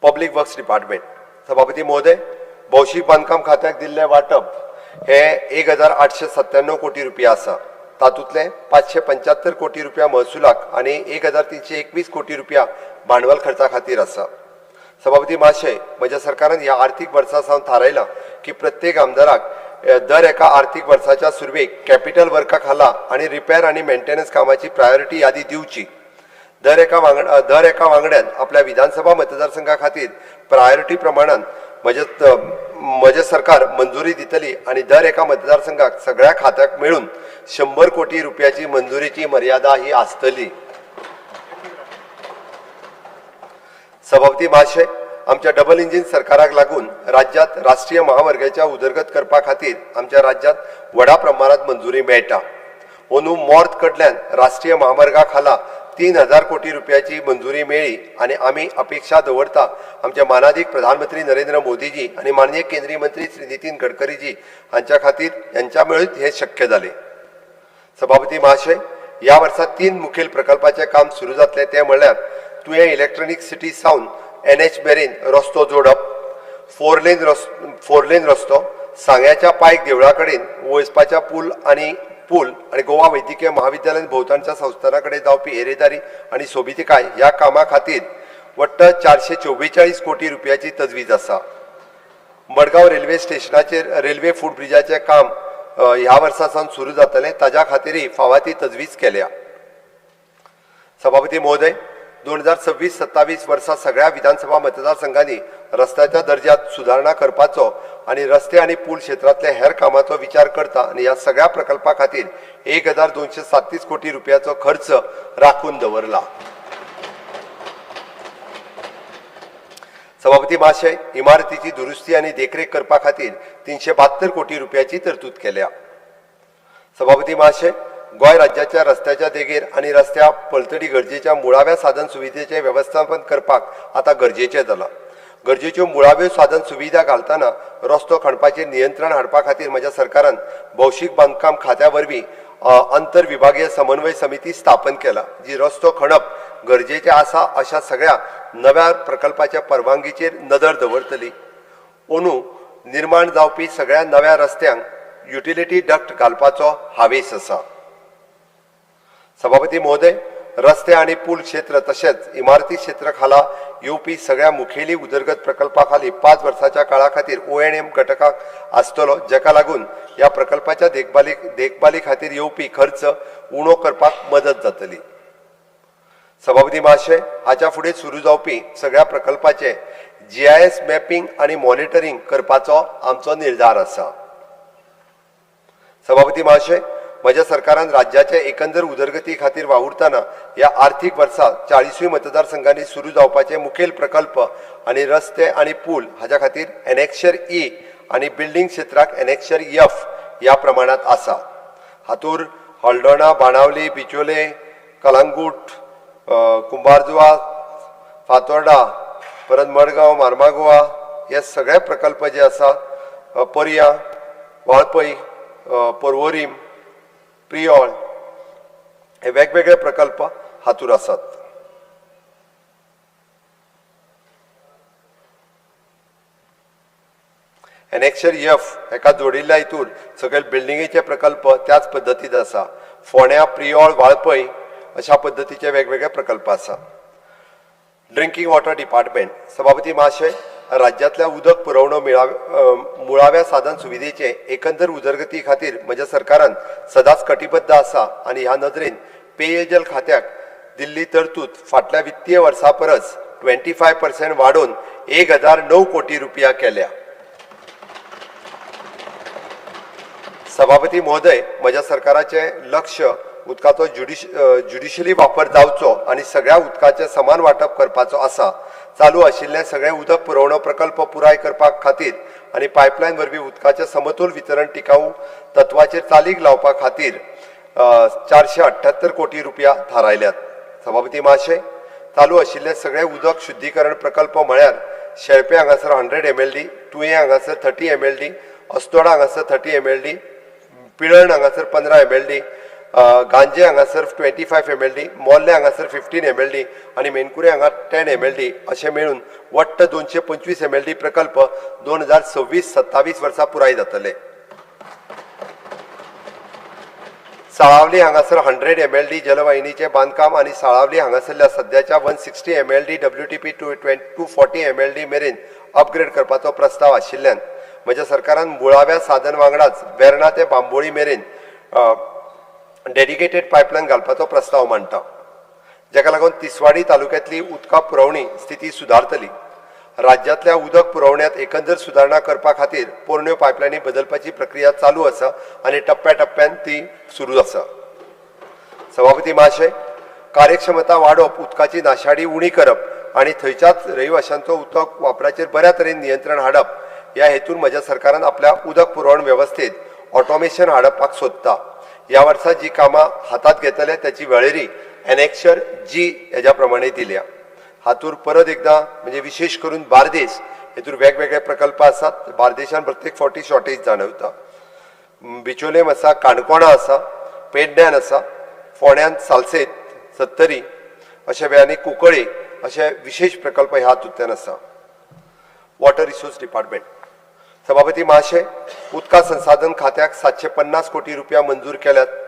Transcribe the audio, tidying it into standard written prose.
Public works department. सभापती महोदय, भौशीक बांधकाम खात्याक दिल्ले वाटप हे 1897 कोटी रुपया आसा. तातूंतले 575 कोटी रुपया महसुलाक आणि 1321 कोटी रुपया भांडवल खर्चा खातीर आसा. सभापती महाशय, म्हज्या सरकारान ह्या आर्थीक वर्सा सावन थारायला की प्रत्येक आमदाराक दर एका आर्थीक वर्साच्या सुरवेक कॅपिटल वर्का खाला आणि रिपेअर आणि मेंटेनन्स कामाची प्रायोरिटी यादी दिवची. दर एका वांगड्यान आपल्या विधानसभा मतदारसंघा खातीर प्रायोरिटी प्रमाणान म्हजे सरकार मंजुरी दितली आणि दर एका मतदारसंघाक सगळ्या खात्याक मेळून 100 कोटी रुपयाची मंजुरीची मर्यादा ही आसतली. सभापती महाशय, आमच्या डबल इंजिन सरकाराक लागून राज्यात राष्ट्रीय महामार्गाच्या उदरगत करपा खातीर आमच्या राज्यात व्हडा प्रमाणात मंजुरी मेळटा. अंदू मॉर्थ कडल्यान राष्ट्रीय महामार्गा खाला 3000 कोटी रुपयाची मंजुरी मेळ्ळी आणि आमी अपेक्षा दवरता आमचे मानाधीक प्रधानमंत्री नरेंद्र मोदीजी आणि माननीय केंद्रीय मंत्री श्री नितीन गडकरीजी हांच्या खातीर यांच्या मेळून हे शक्य जाले. सभापती महाशय, ह्या वर्सा 3 मुखेल प्रकल्पाचे काम सुरू जातले ते म्हणल्यार तुवें इलेक्ट्रॉनिक सिटी सावन NH मेरेन रस्तो जोडप, 4 लेन रस्तो, सांग्याच्या पायक देवळा कडेन वचपाच्या पूल आणि गोवा वैद्यकीय महाविद्यालय भोवताणच्या संस्थाना कडेन जावपी येरेदारी आणि सोबितकाय ह्या कामा खातीर वट्ट 444 कोटी रुपयाची तजवीज आसा. मडगांव रेल्वे स्टेशनाचेर रेल्वे फूट ब्रिजाचे काम ह्या वर्सा सावन सुरू जातले, ताज्या खातीरय फावां ती तजवीज केल्या. सभापती महोदय, 2026-27 वर्सा सगळ्या विधानसभा मतदारसंघांनी रस्त्याच्या दर्ज्यात सुधारणा करपाचो आणि रस्ते आणि पूल क्षेत्रातल्या हेर कामाचो विचार करता आणि ह्या सगळ्या प्रकल्पा खातीर 1237 कोटी रुपयाचो खर्च राखून दवरला. सभापती महाशय, इमारतीची दुरुस्ती आणि देखरेख करपा खातीर 372 कोटी रुपयाची तरतूद केल्या. सभापती महाशय, गोंय राज्याच्या रस्त्याच्या देगेर आणि रस्त्या पलतडी गरजेच्या मुळाव्या साधन सुविधेचे व्यवस्थापन करपाक आता गरजेचें जाला. गरजेच्यो मुळाव्यो साधन सुविधा घालतना रस्तो खणपाचेर नियंत्रण हाडपा खातीर म्हज्या सरकारान भौशीक बांदकाम खात्या वरवीं अंतर विभागीय समन्वय समिती स्थापन केला, जी रस्तो खणप गरजेचे आसा अशा सगळ्या नव्या प्रकल्पाच्या परवानगीचेर नदर दवरतली. अंदू निर्माण जावपी सगळ्या नव्या रस्त्यांक युटिलिटी डक्ट घालपाचो हावेस आसा. सभापती महोदय, रस्ते आणि पूल क्षेत्र तशेंच इमारती क्षेत्र खाला येवपी सगळ्या मुखेली उदरगत प्रकल्पा खाली 5 वर्साच्या काळा खातीर ONM घटकाक आसतलो, जेका लागून ह्या प्रकल्पाच्या देखभाली खातीर येवपी खर्च उणो करपाक मदत जातली. सभापती महाशय, हाच्या फुडें सुरू जावपी सगळ्या प्रकल्पाचे GIS मॅपिंग आणि मॉनिटरिंग करपाचो आमचो निर्धार आसा. सभापती महाशय, म्हज्या सरकारान राज्याच्या एकंदर उदरगती खातीर वावुरतना ह्या आर्थीक वर्सा 40 मतदारसंघांनी सुरू जावपाचे मुखेल प्रकल्प आणि रस्ते आणि पूल हाच्या खातीर एनेक्शर E आणि बिल्डिंग क्षेत्राक एनेक्शर F ह्या प्रमाणात आसा. हातूर हळदोणा, बाणावली, बिचोले, कलांगूट, कुंभारजुवा, फातोर्डा, परत मडगांव, मार्मागोवा हे सगळे प्रकल्प जे आसा, पर्या, वाळपय, पर्वरीम, प्रियोळ हे वेगवेगळे प्रकल्प हातूर आसात. एनेक्शर F हेका जोडिल्ल्या हितूर सगळे बिल्डिंगेचे प्रकल्प त्याच पद्दतीत आसा. फोंड्या, प्रियोळ, वाळपय अशा पद्दतीचे वेगवेगळे प्रकल्प आसा. Drinking water department. सभापती महाशय, राज्यातल्या उदक पुरवणो मुळाव्या साधन सुविधेचे एकंदर उदरगती खातीर म्हज्या सरकारान सदांच कटिबद्ध आसा आणि ह्या नदरेन पेयजल खात्याक दिल्ली तरतूद फाटल्या वित्तीय वर्सा परस 25% वाडोवन 1009 कोटी रुपया केल्या. सभापती महोदय, म्हज्या सरकाराचे लक्ष उदकाचो ज्युडिशली वापर जावचो आणि सगळ्या उदकाचे समान वाटप करपाचो आसा. चालू आशिल्ले सगळे उदक पुरवणो प्रकल्प पुराय करपा खातीर आणि पायपलायन वरवीं उदकाचे समतोल वितरण टिकाऊ तत्वाचेर चालीक लावपा खातीर 478 कोटी रुपया थारायल्यात. सभापती महाशय, चालू आशिल्ले सगळे उदक शुद्धीकरण प्रकल्प म्हळ्यार शेळपे हांगासर 100 mld, तुयें हांगासर 30 mld, अस्तोडा हांगासर 30 mld, पिळण हांगासर 15 mld, गांजे हांगासर 25 mld, मोर्ले हांगासर 15 mld आणि मेनकुरे हांगा 10 mld अशें मेळून वट्ट 225 mld प्रकल्प 2026-27 वर्सा पुराय जातले. साळावली हांगासर 100 mld जलवाहिनीचे बांदकाम आणि साळावली हांगासरल्या सध्याच्या 160 mld WTP 240 mld मेरेन अपग्रेड करपाचो प्रस्ताव आशिल्ल्यान म्हज्या सरकारान मुळाव्या साधन वांगडाच वेर्णा ते बांबोळी मेरेन डेडिकेटेड पायपलायन घालपाचो प्रस्ताव मांडटा, जाका लागून तिसवाडी तालुक्यांतली उदका पुरवणी स्थिती सुदारतली. राज्यांतल्या उदक पुरवण्यात एकंदर सुदारणा करपा खातीर पोरण्यो पायपलायनी बदलपाची प्रक्रिया चालू आसा आनी टप्प्याटप्प्यान ती सुरू आसा. सभापती महाशय, कार्यक्षमता वाडोवप, उदकाची नाशाडी उणी करप आनी थंयच्याच रहिवाशांचो उदक वापराचेर बऱ्या तरेन नियंत्रण हाडप ह्या हेतून म्हज्या सरकारान आपल्या उदक पुरवण वेवस्थेत ऑटोमेशन हाडपाक सोदता. ह्या वर्सा जी कामां हातात घेतले त्याची वळेरी एनेक्शर जी हेज्या प्रमाणे दिल्या. हातूर परत एकदा म्हणजे विशेष करून बार्देस हेतूर वेगवेगळे प्रकल्प आसात. बार्देशान प्रत्येक फावटी शॉर्टेज जाणवता. बिचोलेम आसा, काणकोणा आसा, पेडण्यान आसा, फोंड्यान सालसेत, सत्तरी अशा वेळांनी कुंकळे अशे विशेष प्रकल्प ह्या हातूंतल्यान आसा. Water resource department. सभापती महाशय, उदका संसाधन खात्याक 750 कोटी रुपया मंजूर केल्यात.